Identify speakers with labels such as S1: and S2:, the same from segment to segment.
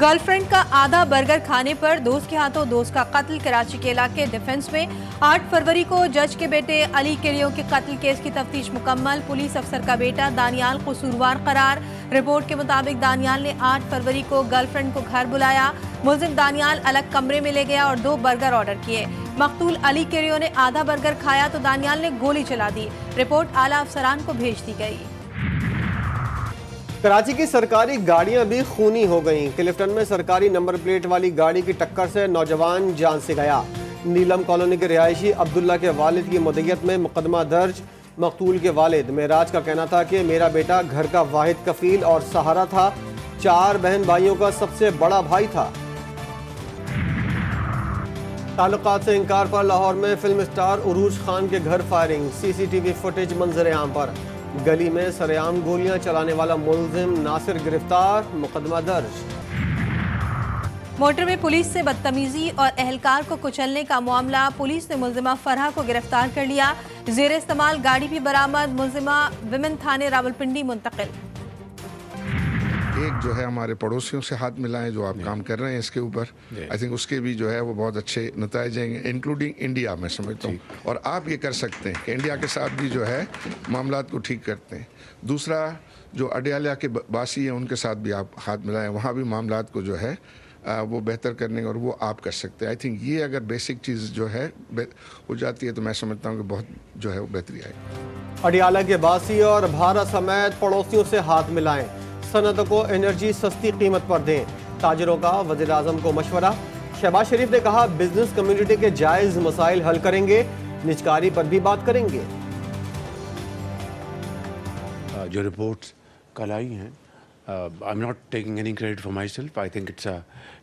S1: Girlfriend का आधा burger खाने पर दोस्त के हाथों दोस्त का कत्ल। कराची के इलाके डिफेंस में 8 फरवरी को जज के बेटे अली किरियो के कत्ल केस की तफ्तीश मुकम्मल। पुलिस अफसर का बेटा दानियाल कसूरवार करार। रिपोर्ट के मुताबिक दानियाल ने 8 फरवरी को गर्लफ्रेंड को घर बुलाया। मुलजिम दानियाल अलग कमरे में ले गया और 2 बर्गर ऑर्डर किए। मकतूल अली किरियो ने आधा बर्गर खाया तो दानियाल ने गोली चला दी। रिपोर्ट आला अफसरान को भेज दी गई।
S2: कराची की सरकारी गाड़ियां भी खूनी हो गईं। क्लिफ्टन में सरकारी नंबर प्लेट वाली गाड़ी की टक्कर से नौजवान जान से गया। नीलम कॉलोनी के रिहायशी अब्दुल्ला के वालिद की मुद्दत में मुकदमा दर्ज। मकतूल के वालिद मेराज का कहना था कि मेरा बेटा घर का वाहिद कफील और सहारा था। 4 बहन भाइयों का सबसे बड़ा भाई था। ताल्लुकात से इनकार पर लाहौर में फिल्म स्टार उरूज खान के घर फायरिंग। सीसीटीवी फुटेज मंजर आम पर। गली में सरेआम गोलियां चलाने वाला मुलजिम नासिर गिरफ्तार। मुकदमा दर्ज।
S1: मोटर में पुलिस से बदतमीजी और एहलकार को कुचलने का मामला। पुलिस ने मुलजिमा फरहा को गिरफ्तार कर लिया। जेर इस्तेमाल गाड़ी भी बरामद। मुलजिमा विमेन थाने रावलपिंडी मुंतकिल।
S3: एक जो है हमारे पड़ोसियों से हाथ मिलाएं जो आप काम कर रहे हैं इसके ऊपर। आई थिंक उसके भी जो है वो बहुत अच्छे नतीजे आएंगे, इंक्लूडिंग इंडिया मैं समझता हूँ। और आप ये कर सकते हैं कि इंडिया के साथ भी जो है मामलात को ठीक करते हैं। दूसरा जो अडियाला के बासी हैं उनके साथ भी आप हाथ मिलाएं, वहाँ भी मामलात को जो है वो बेहतर करने और वो आप कर सकते हैं। आई थिंक ये अगर बेसिक चीज़ जो है हो जाती है तो मैं समझता हूँ कि बहुत जो है वो बेहतरी आएगी।
S2: अडियाला के बासी और भारत समेत पड़ोसियों से हाथ मिलाएं। सनत को एनर्जी सस्ती कीमत पर दें। ताजरों का वज़ीर आज़म को मशवरा। शहबाज शरीफ ने कहा बिजनेस कम्युनिटी के जायज़ मसाइल हल करेंगे, निजकारी पर भी बात करेंगे।
S4: जो रिपोर्ट्स कल आई हैं, I am not taking any credit for myself. I think it's a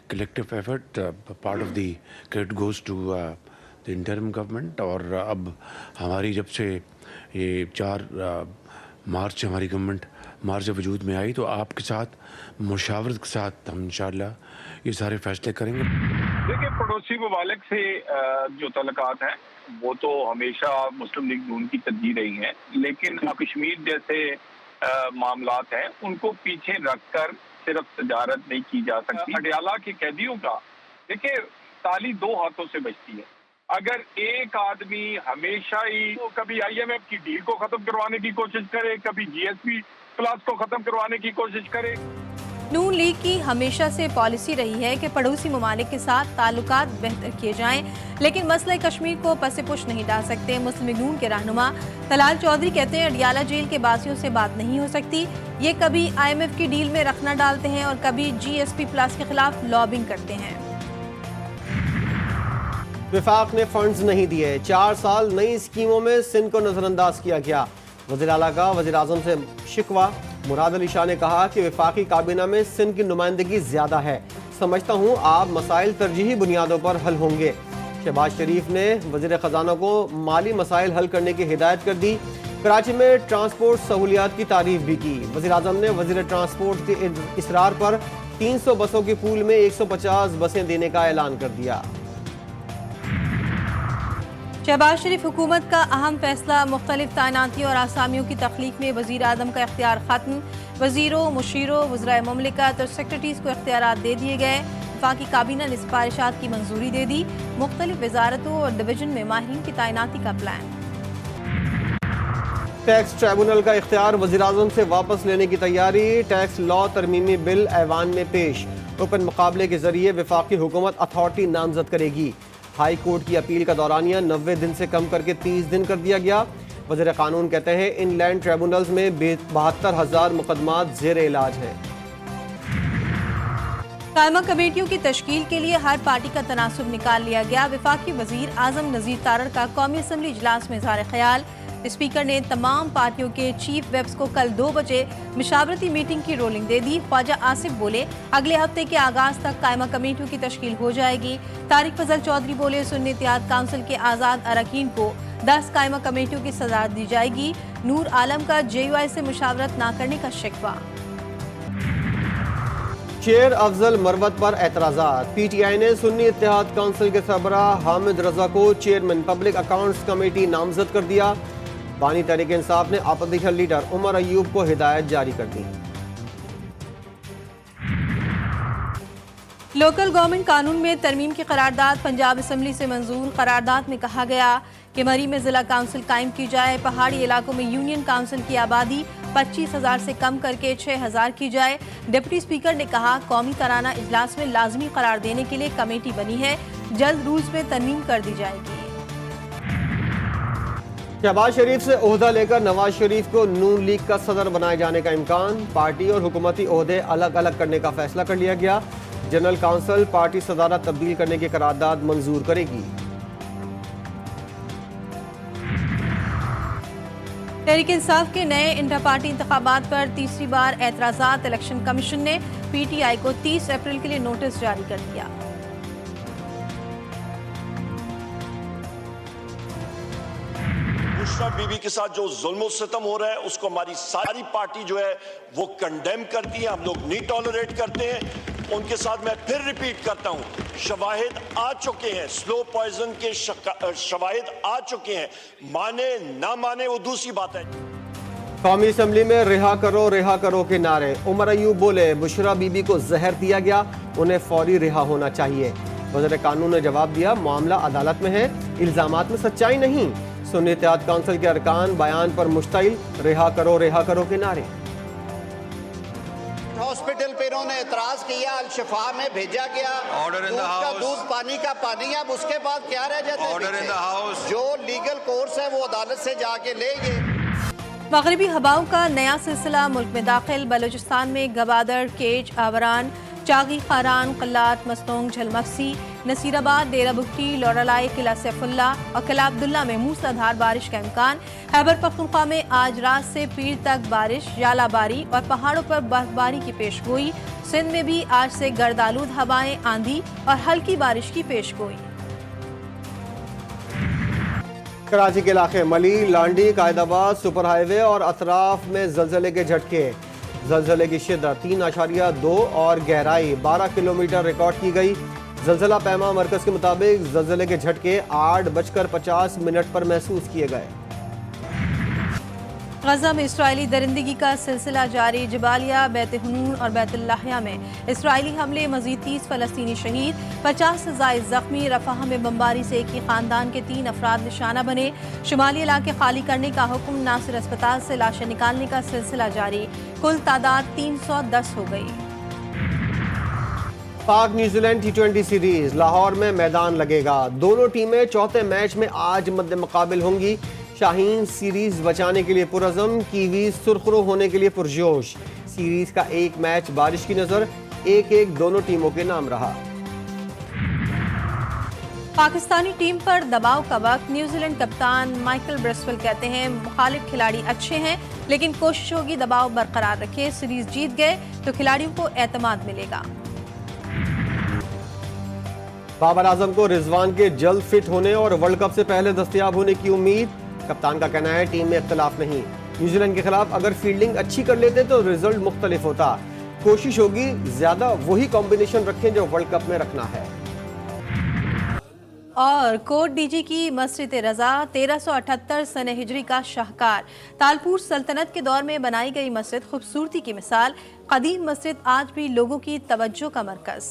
S4: collective effort. Part of the credit goes to the interim government. और अब हमारी जब से ये 4 मार्च हमारी गवर्नमेंट मार्च जब वजूद में आई तो आपके साथ मुशावरत के साथ हम इंशाअल्लाह ये सारे फैसले करेंगे।
S5: देखिए, पड़ोसी ममालिक से जो तल्लुकात हैं वो तो हमेशा मुस्लिम लीग नून की तरजीह रही हैं, लेकिन कश्मीर जैसे मामलात हैं उनको पीछे रखकर सिर्फ तजारत नहीं की जा सकती। अडियाला के कैदियों का देखिए ताली 2 हाथों से बजती है। अगर एक आदमी हमेशा ही कभी IMF की डील को खत्म करवाने की कोशिश करे, कभी GSP प्लस को खत्म करवाने की कोशिश करे।
S1: नून लीग की हमेशा से पॉलिसी रही है कि पड़ोसी ममालिक के साथ ताल्लुकात बेहतर किए जाएं, लेकिन मसला कश्मीर को पसे पुश नहीं डाल सकते। मुस्लिम लीग नून के रहनुमा तलाल चौधरी कहते हैं अडियाला जेल के बासियों से बात नहीं हो सकती। ये कभी IMF की डील में रखना डालते हैं और कभी GSP प्लस के खिलाफ लॉबिंग करते हैं।
S2: विफाक ने फंड्स नहीं दिए। 4 साल नई स्कीमों में सिंध को नजरअंदाज किया गया। वज़ीर आला का वज़ीर आज़म से शिकवा। मुराद अली शाह ने कहा कि वफाकी काबीना में सिंध की नुमाइंदगी ज्यादा है। समझता हूँ आप मसाइल तरजीही बुनियादों पर हल होंगे। शहबाज शरीफ ने वज़ीर ख़जाना को माली मसाइल हल करने की हिदायत कर दी। कराची में ट्रांसपोर्ट सहूलियात की तारीफ भी की। वज़ीर आज़म ने वज़ीर ट्रांसपोर्ट के इसरार पर 300 बसों की पूल में 150 बसें देने का ऐलान कर दिया।
S1: शहबाज शरीफ हुकूमत का अहम फैसला। मुख्तलिफ तैनाती और आसामियों की तख्लीक में वज़ीर आज़म का इख्तियार ख़त्म। वज़ीरों, मुशीरों, वज़राए मुमलिकत और सेक्रेटरीज़ को इख्तियारात दे दिए गए। वफाकी काबीना ने सिफारिशात की मंजूरी दे दी। मुख्तलिफ वजारतों और डिवीजन में माहिरीन की तैनाती का प्लान।
S2: टैक्स ट्रिब्यूनल का इख्तियार वज़ीर आज़म से वापस लेने की तैयारी। टैक्स लॉ तरमीमी बिल ऐवान में पेश। ओपन मुकाबले के जरिए वफाकी हुकूमत अथॉरिटी नामजद करेगी। हाई कोर्ट की अपील का दौरानिया 90 दिन से कम करके 30 दिन कर दिया गया। वज़ीर कानून कहते हैं इनलैंड ट्रिब्यूनल्स में 72,000 मुकदमात ज़ेर इलाज हैं।
S1: कायमा कमेटियों की तश्कील के लिए हर पार्टी का तनासुब निकाल लिया गया। वफाकी वज़ीर आज़म नज़ीर तारड़ का कौमी असम्बली इजलास में इज़हार ख्याल। स्पीकर ने तमाम पार्टियों के चीफ वेप्स को कल 2 बजे मुशावरती मीटिंग की रोलिंग दे दी। ख्वाजा आसिफ बोले अगले हफ्ते के आगाज तक कायमा कमेटियों की तश्कील हो जाएगी। तारिक फजल चौधरी बोले सुन्नी इत्तेहाद काउंसिल के आज़ाद अरकान को 10 कायमा कमेटियों की सजा दी जाएगी। नूर आलम का JUI से मुशावरत न करने का शिकवा।
S2: शेर अफजल मरवत पर एतराज़ात। PTI ने सुन्नी इत्तेहाद काउंसिल के सरबराह हामिद रजा को चेयरमैन पब्लिक अकाउंट्स कमेटी नामजद कर दिया। बानी तहरीक इंसाफ ने अपोजिशन लीडर उमर अयूब को हिदायत जारी कर दी।
S1: लोकल गवर्नमेंट कानून में तरमीम की करारदाद पंजाब असम्बली से मंजूर। करारदाद में कहा गया कि मरी में जिला काउंसिल कायम की जाए। पहाड़ी इलाकों में यूनियन काउंसिल की आबादी 25,000 से कम करके 6,000 की जाए। डिप्टी स्पीकर ने कहा, कौमी ताराना इजलास में लाजमी करार देने के लिए कमेटी बनी है, जल्द रूल्स में तरमीम कर दी जाएगी।
S2: शहबाज शरीफ से ओहदा लेकर नवाज शरीफ को नून लीग का सदर बनाए जाने का इम्कान। पार्टी और हुकूमती ओहदे अलग अलग करने का फैसला कर लिया गया। जनरल काउंसिल पार्टी सदारत तब्दील करने की करारदाद मंजूर करेगी।
S1: तहरीक इंसाफ के नए इंटर पार्टी इंतखाबात पर तीसरी बार एतराजात। इलेक्शन कमीशन ने पीटीआई को 30 अप्रैल के लिए नोटिस जारी कर दिया।
S6: मुशर्रफ बीबी के साथ जो जुल्म सितम हो रहा है उसको हमारी सारी पार्टी जो है वो कंडेम करती है। हम लोग नहीं टॉलरेट करते हैं। उनके साथ मैं फिर रिपीट करता हूं, शवाहिद आ चुके हैं, स्लो पॉइजन के शवाहिद आ चुके हैं। माने ना माने वो दूसरी बात है।
S2: कौमी असम्बली में रिहा करो के नारे। उमर अयूब बोले, बुशरा बीबी को जहर दिया गया, उन्हें फौरी रिहा होना चाहिए। वज़ीर कानून ने जवाब दिया, मामला अदालत में है, इल्जामात में सच्चाई नहीं। सुन्नी इत्तेहाद काउंसिल के अरकान बयान पर मुश्तइल, रिहा करो के नारे।
S7: हॉस्पिटल पे इन्होंने एतराज किया, अल शिफा में भेजा गया,
S8: ऑर्डर इन द
S7: दूध का
S8: हाउस,
S7: दूध, पानी का पानी। अब उसके बाद क्या रह जाता है?
S8: Order in the house.
S7: जो लीगल कोर्स है वो अदालत से जाके लेंगे।
S1: मगरबी हवाओं का नया सिलसिला मुल्क में दाखिल। बलूचिस्तान में गवादर, केज, आवरान, चागी, खारान, कल्लात, मस्तोंग, झलमक्सी, नसीराबाद, डेरा बुगटी, लोरालाई, किला सैफुल्ला और किला अब्दुल्ला में मूसलाधार बारिश का इम्कान। खैबर पख्तूनख्वा में आज रात से पीर तक बारिश, जालाबारी और पहाड़ों पर बर्फबारी की पेशगोई। सिंध में भी आज से गर्दालूद हवाएं, आंधी और हल्की बारिश की पेशगोई।
S2: कराची के इलाके मली, लांडी, कायदाबाद, सुपर हाईवे और अतराफ में जलजले के झटके। जलजले की शिद्दत 3.2 और गहराई 12 किलोमीटर रिकॉर्ड की गई। जलजला पैमा मरकज के मुताबिक जलजले के झटके 8:50 पर महसूस किए गए।
S1: गजा में इसराइली दरिंदगी का सिलसिला जारी। जबालिया, बैत हनून और बैतुल्लाहिया में इसराइली हमले, मजीद 30 फलस्तीनी शहीद, 50 से ज़ायद जख्मी। रफाह में बमबारी से एक ही खानदान के 3 अफराद निशाना बने। शुमाली इलाके खाली करने का हुक्म। नासिर अस्पताल से लाशें निकालने का सिलसिला जारी। कुल तादाद 310 हो गई।
S2: पाक न्यूजीलैंड T20 सीरीज लाहौर में मैदान लगेगा। दोनों टीमें चौथे मैच में आज मद्दे मुकाबिल होंगी। शाहीन सीरीज बचाने के लिए पुरज़म, कीवीज सुरखरू होने के लिए पुरजोश। सीरीज का एक मैच बारिश की नजर 1-1 दोनों टीमों के नाम रहा।
S1: पाकिस्तानी टीम पर दबाव का वक्त। न्यूजीलैंड कप्तान माइकल ब्रेसवेल कहते हैं, मुखालिफ खिलाड़ी अच्छे हैं लेकिन कोशिश होगी दबाव बरकरार रखे। सीरीज जीत गए तो खिलाड़ियों को एतमाद मिलेगा।
S2: बाबर आजम को रिजवान के जल्द फिट होने और वर्ल्ड कप से पहले दस्तयाब होने की उम्मीद। कप्तान का कहना है, टीम में इख्तलाफ नहीं। न्यूजीलैंड के खिलाफ अगर फील्डिंग अच्छी कर लेते तो रिजल्ट मुख्तलिफ होता। कोशिश होगी ज्यादा वही कॉम्बिनेशन रखें जो वर्ल्ड कप में रखना है।
S1: और कोट डीजी की मस्जिद रजा 1378 सने हिजरी का शाहकार। तालपुर सल्तनत के दौर में बनाई गई मस्जिद खूबसूरती की मिसाल। कदीम मस्जिद आज भी लोगों की तवज्जो का मरकज।